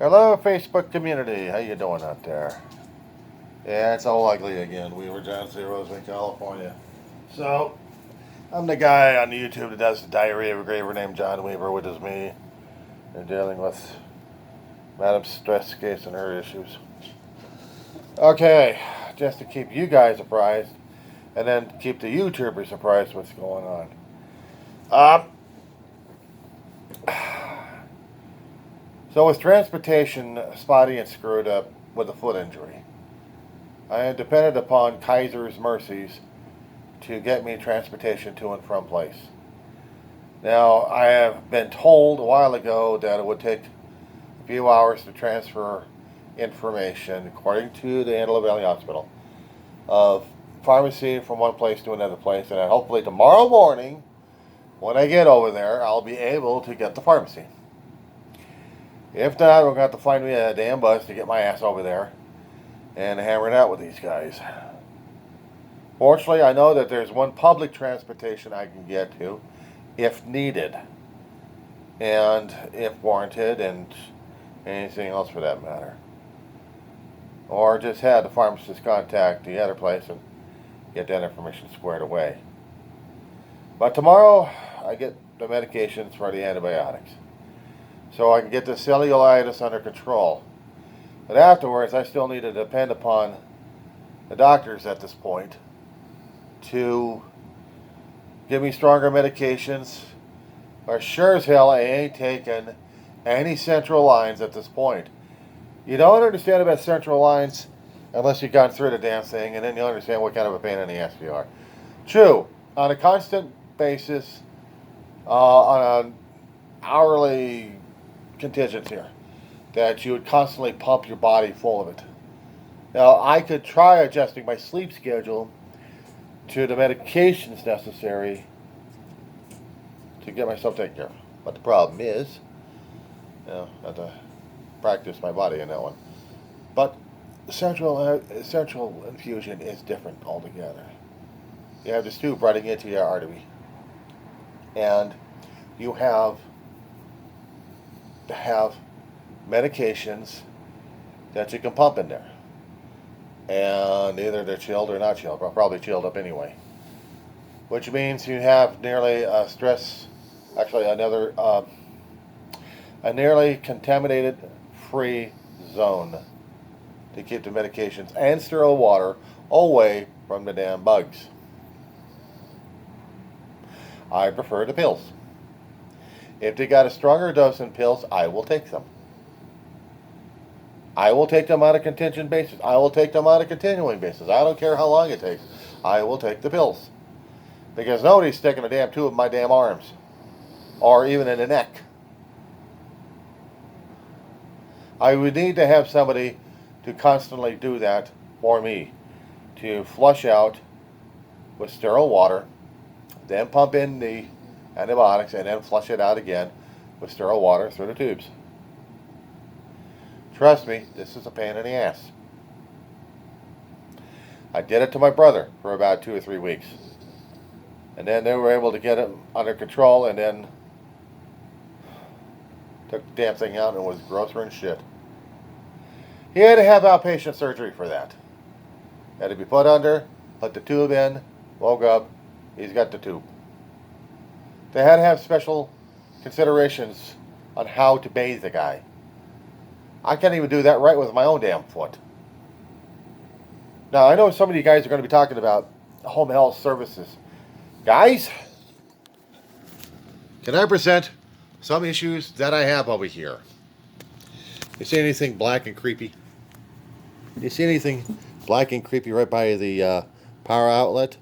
Hello, Facebook community. How you doing out there? Yeah, it's all ugly again. We were John Zeros in California. So, I'm the guy on YouTube that does the Diary of a Graver named John Weaver, which is me. And dealing with Madam's stress case and her issues. Okay, just to keep you guys surprised, and then keep the YouTubers surprised what's going on. Um, so with transportation spotty and screwed up with a foot injury, I am dependent upon Kaiser's mercies to get me transportation to and from place. Now, I have been told a while ago that it would take a few hours to transfer information, according to the Antelope Valley Hospital, of pharmacy from one place to another place, and then hopefully tomorrow morning, when I get over there, I'll be able to get the pharmacy. If not, we're going to have to find me a damn bus to get my ass over there and hammer it out with these guys. Fortunately, I know that there's one public transportation I can get to if needed and if warranted and anything else for that matter. Or just have the pharmacist contact the other place and get that information squared away. But tomorrow, I get the medications for the antibiotics, so I can get the cellulitis under control. But afterwards, I still need to depend upon the doctors at this point to give me stronger medications. Or sure as hell, I ain't taking any central lines at this point. You don't understand about central lines unless you've gone through the damn thing, and then you'll understand what kind of a pain in the ass you are. True, on a constant basis, on an hourly contingent here, that you would constantly pump your body full of it. Now, I could try adjusting my sleep schedule to the medications necessary to get myself taken care of. But the problem is, I have to practice my body in that one. But central infusion is different altogether. You have this tube running into your artery, and you have to have medications that you can pump in there. And either they're chilled or not chilled, but probably chilled up anyway. Which means you have nearly a nearly contaminated free zone to keep the medications and sterile water away from the damn bugs. I prefer the pills. If they got a stronger dose than pills, I will take them. I will take them on a contingent basis. I will take them on a continuing basis. I don't care how long it takes. I will take the pills. Because nobody's sticking a damn tube in my damn arms. Or even in the neck. I would need to have somebody to constantly do that for me. To flush out with sterile water, then pump in the antibiotics, and then flush it out again with sterile water through the tubes. Trust me, this is a pain in the ass. I did it to my brother for about 2 or 3 weeks. And then they were able to get it under control, and then took the damn thing out and it was grosser than shit. He had to have outpatient surgery for that. Had to be put under, put the tube in, woke up, he's got the tube. They had to have special considerations on how to bathe the guy. I can't even do that right with my own damn foot. Now, I know some of you guys are going to be talking about home health services. Guys, can I present some issues that I have over here? You see anything black and creepy? You see anything black and creepy right by the power outlet?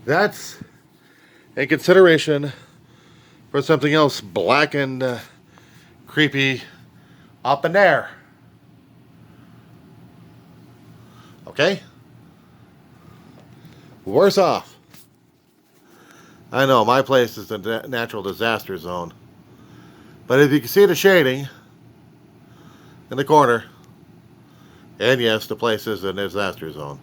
That's a consideration for something else black and creepy up in there. Okay? Worse off. I know, my place is the natural disaster zone. But if you can see the shading in the corner, and yes, the place is a disaster zone.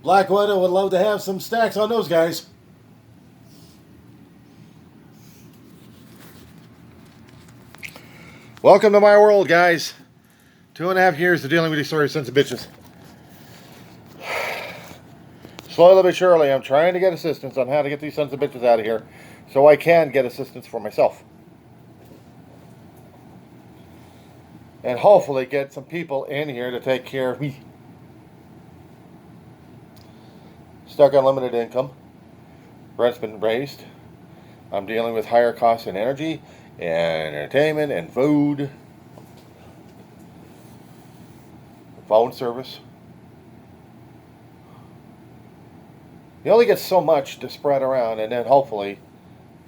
Black Widow would love to have some stacks on those guys. Welcome to my world, guys. 2.5 years of dealing with these sorry sons of bitches. Slowly but surely, I'm trying to get assistance on how to get these sons of bitches out of here so I can get assistance for myself. And hopefully get some people in here to take care of me. Stuck on limited income. Rent's been raised. I'm dealing with higher costs in energy and entertainment and food. Phone service. You only get so much to spread around, and then hopefully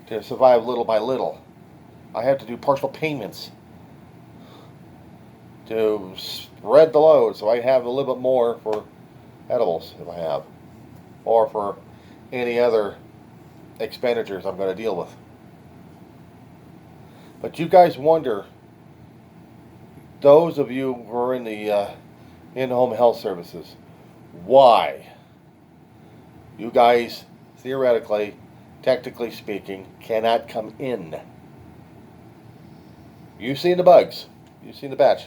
to survive little by little. I have to do partial payments to spread the load so I have a little bit more for edibles if I have, or for any other expenditures I'm going to deal with. But you guys wonder, those of you who are in the in-home health services, why you guys theoretically, technically speaking, cannot come in. You've seen the bugs. You've seen the batch.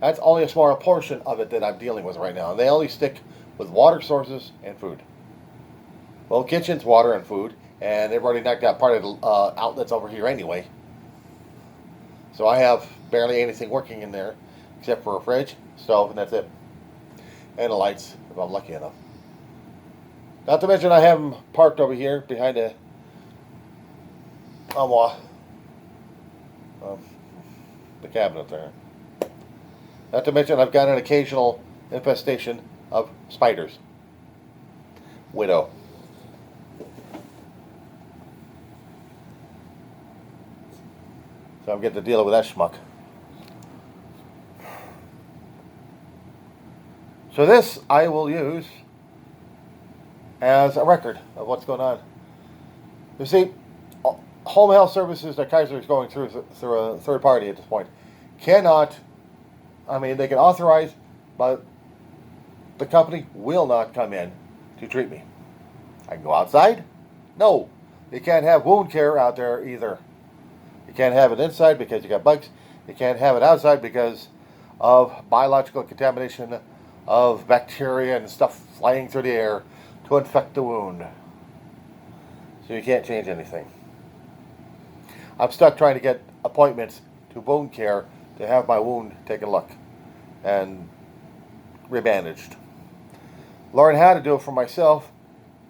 That's only a small portion of it that I'm dealing with right now. And they only stick with water sources and food. Well, kitchen's water and food, and they've already knocked out part of the outlets over here anyway. So I have barely anything working in there, except for a fridge, stove, and that's it. And the lights, if I'm lucky enough. Not to mention I have them parked over here behind the cabinet there. Not to mention I've got an occasional infestation of spiders. Widow. So I'm getting to deal with that schmuck. So this I will use as a record of what's going on. You see, home health services that Kaiser is going through a third party at this point cannot, they can authorize, but the company will not come in to treat me. I can go outside? No. You can't have wound care out there either. You can't have it inside because you got bugs. You can't have it outside because of biological contamination of bacteria and stuff flying through the air to infect the wound. So you can't change anything. I'm stuck trying to get appointments to wound care to have my wound taken a look and rebandaged. Learn how to do it for myself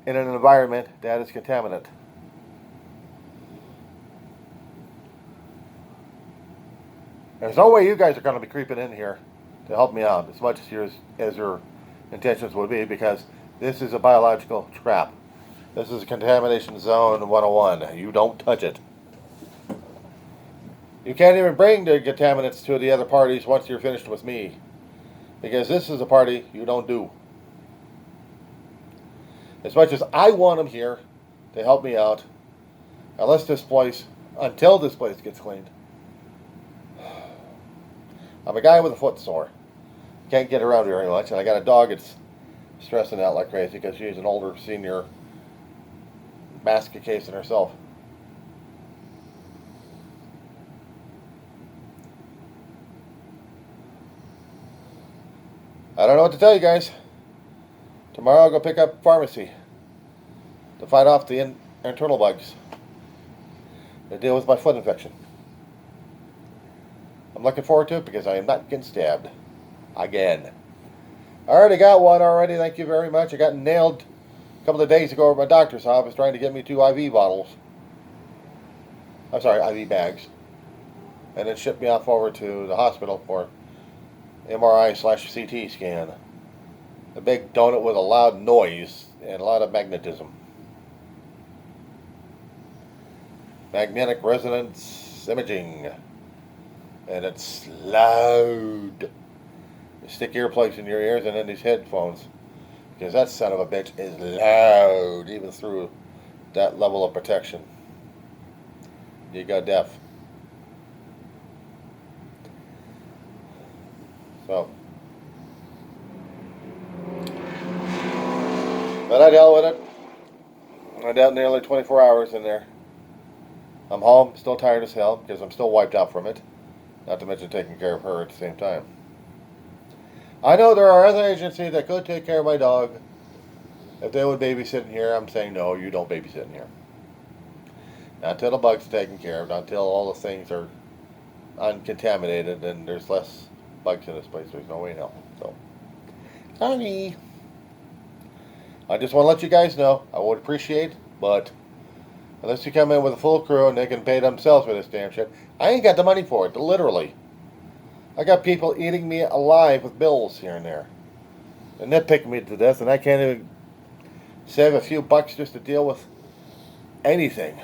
in an environment that is contaminant. There's no way you guys are going to be creeping in here to help me out as much as your intentions would be, because this is a biological trap. This is a contamination zone 101. You don't touch it. You can't even bring the contaminants to the other parties once you're finished with me, because this is a party you don't do. As much as I want them here to help me out, until this place gets cleaned. I'm a guy with a foot sore. Can't get around very much, and I got a dog that's stressing out like crazy because she's an older senior basket case in herself. I don't know what to tell you guys. Tomorrow I'll go pick up pharmacy to fight off the internal bugs to deal with my foot infection. I'm looking forward to it because I am not getting stabbed again. I already got one already, thank you very much. I got nailed a couple of days ago at my doctor's office trying to get me 2 IV bottles. I'm sorry, IV bags. And then shipped me off over to the hospital for MRI/CT scan. A big donut with a loud noise and a lot of magnetism. Magnetic resonance imaging. And it's loud. You stick earplugs in your ears and then these headphones, because that son of a bitch is loud, even through that level of protection. You got deaf. So, But I dealt with it. I dealt nearly 24 hours in there. I'm home, still tired as hell because I'm still wiped out from it. Not to mention taking care of her at the same time. I know there are other agencies that could take care of my dog if they would babysit in here. I'm saying no, you don't babysit in here. Not until the bugs are taken care of, not until all the things are uncontaminated and there's less bugs in this place. There's no way in hell. So, sorry. I just want to let you guys know. I would appreciate, but unless you come in with a full crew and they can pay themselves for this damn shit, I ain't got the money for it, literally. I got people eating me alive with bills here and there. And nitpicking me to death, and I can't even save a few bucks just to deal with anything.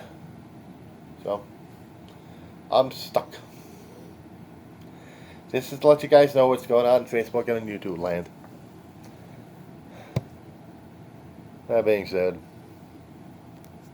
So, I'm stuck. This is to let you guys know what's going on in Facebook and in YouTube land. That being said,